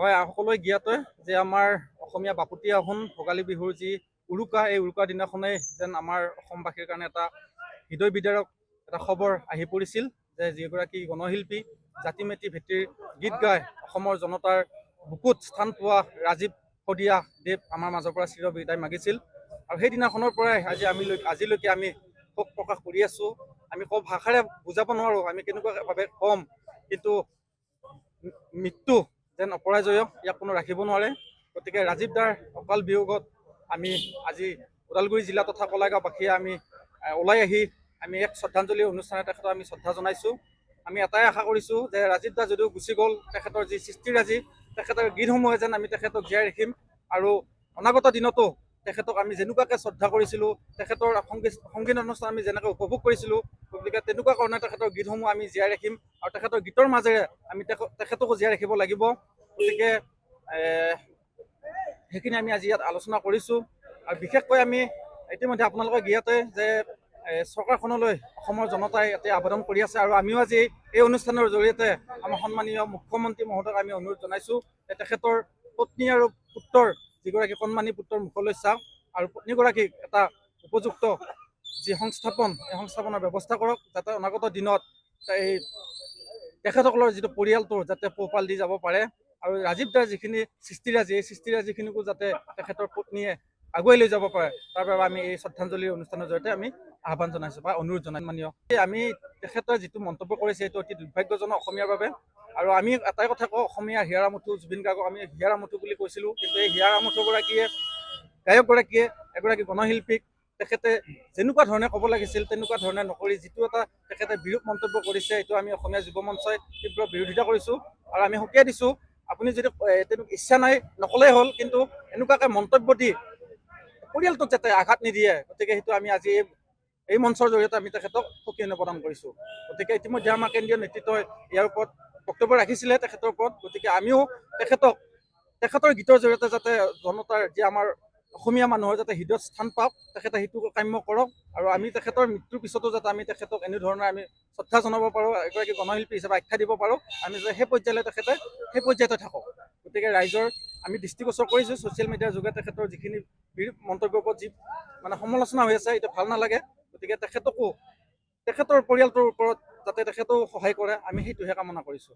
হয়, সকলোৱে জ্ঞাত যে আমাৰ অসমীয়া বাপতি আহোন ভোগালী বিহুৰ যি উৰুকা, এই উৰুকাৰ দিনাখনেই যেন আমাৰ অসমবাসীৰ কাৰণে এটা হৃদয় বিদাৰক এটা খবৰ আহি পৰিছিল যে যিগৰাকী গণশিল্পী জাতি মেটি ভেটিৰ গীত গাই অসমৰ জনতাৰ বুকুত স্থান পোৱা ৰাজীৱ শদিয়া দেৱ আমাৰ মাজৰ পৰা চিৰ বিদায় মাগিছিল। আৰু সেইদিনাখনৰ পৰাই আজিলৈকে আমি শোক প্ৰকাশ কৰি আছোঁ। আমি ভাষাৰে বুজাব নোৱাৰোঁ আমি কেনেকুৱাভাৱে ক'ম, কিন্তু মৃত্যু যেন অপৰাজয়, ইয়াক কোনো ৰাখিব নোৱাৰে। গতিকে ৰাজীৱ দাৰ অকাল বিয়োগত আমি আজি ওদালগুৰি জিলা তথা কলাইগাঁওবাসীয়ে আমি ওলাই আহি আমি এক শ্ৰদ্ধাঞ্জলি অনুষ্ঠানে তেখেতক আমি শ্ৰদ্ধা জনাইছোঁ। আমি এটাই আশা কৰিছোঁ যে ৰাজীৱ দা যদিও গুচি গ'ল, তেখেতৰ যি সৃষ্টিৰাজি, তেখেতৰ গীতসমূহে যেন আমি তেখেতক জীয়াই ৰাখিম। আৰু অনাগত দিনতো তেখেতক আমি যেনেকুৱাকৈ শ্ৰদ্ধা কৰিছিলোঁ, তেখেতৰ সংগীত অনুষ্ঠান আমি যেনেকৈ উপভোগ কৰিছিলোঁ, গতিকে তেনেকুৱা কাৰণে তেখেতৰ গীতসমূহ আমি জীয়াই ৰাখিম আৰু তেখেতৰ গীতৰ মাজেৰে আমি তেখেতকো জীয়াই ৰাখিব লাগিব। গতিকে সেইখিনি আমি আজি ইয়াত আলোচনা কৰিছোঁ। আৰু বিশেষকৈ আমি ইতিমধ্যে আপোনালোকে জ্ঞাতে যে চৰকাৰখনলৈ অসমৰ জনতাই ইয়াতে আবেদন কৰি আছে আৰু আমিও আজি এই অনুষ্ঠানৰ জৰিয়তে আমাৰ সন্মানীয় মুখ্যমন্ত্ৰী মহোদয়ক আমি অনুৰোধ জনাইছোঁ যে তেখেতৰ পত্নী আৰু পুত্ৰৰ যিগৰাকী কণমানি পুত্ৰৰ মুখলৈ চাওক আৰু পত্নীগৰাকীক এটা উপযুক্ত যি সংস্থাপন, এই সংস্থাপনৰ ব্যৱস্থা কৰক, যাতে অনাগত দিনত এই তেখেতসকলৰ যিটো পৰিয়ালটোৰ যাতে পোহপাল দি যাব পাৰে। আৰু ৰাজীৱ দাৰ যিখিনি সৃষ্টিৰাজি, এই সৃষ্টিৰাজিখিনিকো যাতে তেখেতৰ পত্নীয়ে আগুৱাই লৈ যাব পাৰে, তাৰ বাবে আমি এই শ্ৰদ্ধাঞ্জলি অনুষ্ঠানৰ জৰিয়তে আমি আহ্বান জনাইছোঁ বা অনুৰোধ জনাই মাননীয়। আমি তেখেতৰ যিটো মন্তব্য কৰিছে এইটো অতি দুৰ্ভাগ্যজনক অসমীয়াৰ বাবে। আৰু আমি এটাই কথা কওঁ, অসমীয়া হিয়াৰ আমঠু জুবিন গাৰ্গক আমি হিয়াৰ আমঠু বুলি কৈছিলোঁ, কিন্তু এই হিয়াৰ আমঠুগৰাকীয়ে গায়কগৰাকীয়ে এগৰাকী গণশিল্পীক তেখেতে যেনেকুৱা ধৰণে ক'ব লাগিছিল তেনেকুৱা ধৰণে নকৰি যিটো এটা তেখেতে বিৰূপ মন্তব্য কৰিছে, এইটো আমি অসমীয়া যুৱ মঞ্চই তীব্ৰ বিৰোধিতা কৰিছোঁ। আৰু আমি সকীয়াই দিছোঁ, আপুনি যদি তেনেকুৱা ইচ্ছা নাই নকলেই হ'ল, কিন্তু এনেকুৱাকৈ মন্তব্য দি পৰিয়ালটোক যাতে আঘাত নিদিয়ে, গতিকে সেইটো আমি আজি এই মঞ্চৰ জৰিয়তে আমি তেখেতক সকিয়নি প্ৰদান কৰিছোঁ। গতিকে ইতিমধ্যে আমাৰ কেন্দ্ৰীয় নেতৃত্বই ইয়াৰ ওপৰত বক্তব্য ৰাখিছিলে তেখেতৰ ওপৰত। গতিকে আমিও তেখেতৰ গীতৰ জৰিয়তে যাতে জনতাৰ যি আমাৰ অসমীয়া মানুহৰ যাতে হৃদয়ত স্থান পাওক, তেখেতে সেইটো কাম্য কৰক। আৰু আমি তেখেতৰ মৃত্যুৰ পিছতো যাতে আমি তেখেতক এনেধৰণে আমি শ্ৰদ্ধা জনাব পাৰোঁ, এগৰাকী গণশিল্পী হিচাপে আখ্যা দিব পাৰোঁ, আমি যে সেই পৰ্যায়তে থাকক। গতিকে ৰাইজৰ আমি দৃষ্টিগোচৰ কৰিছোঁ ছ'চিয়েল মিডিয়াৰ যোগে তেখেতৰ যিখিনি বিৰূপ মন্তব্যৰ ওপৰত যি সমালোচনা হৈ আছে, এইটো ভাল নালাগে। গতিকে তেখেতৰ পৰিয়ালটোৰ ওপৰত যাতে তেখেতেও সহায় কৰে, আমি সেইটোহে কামনা কৰিছোঁ।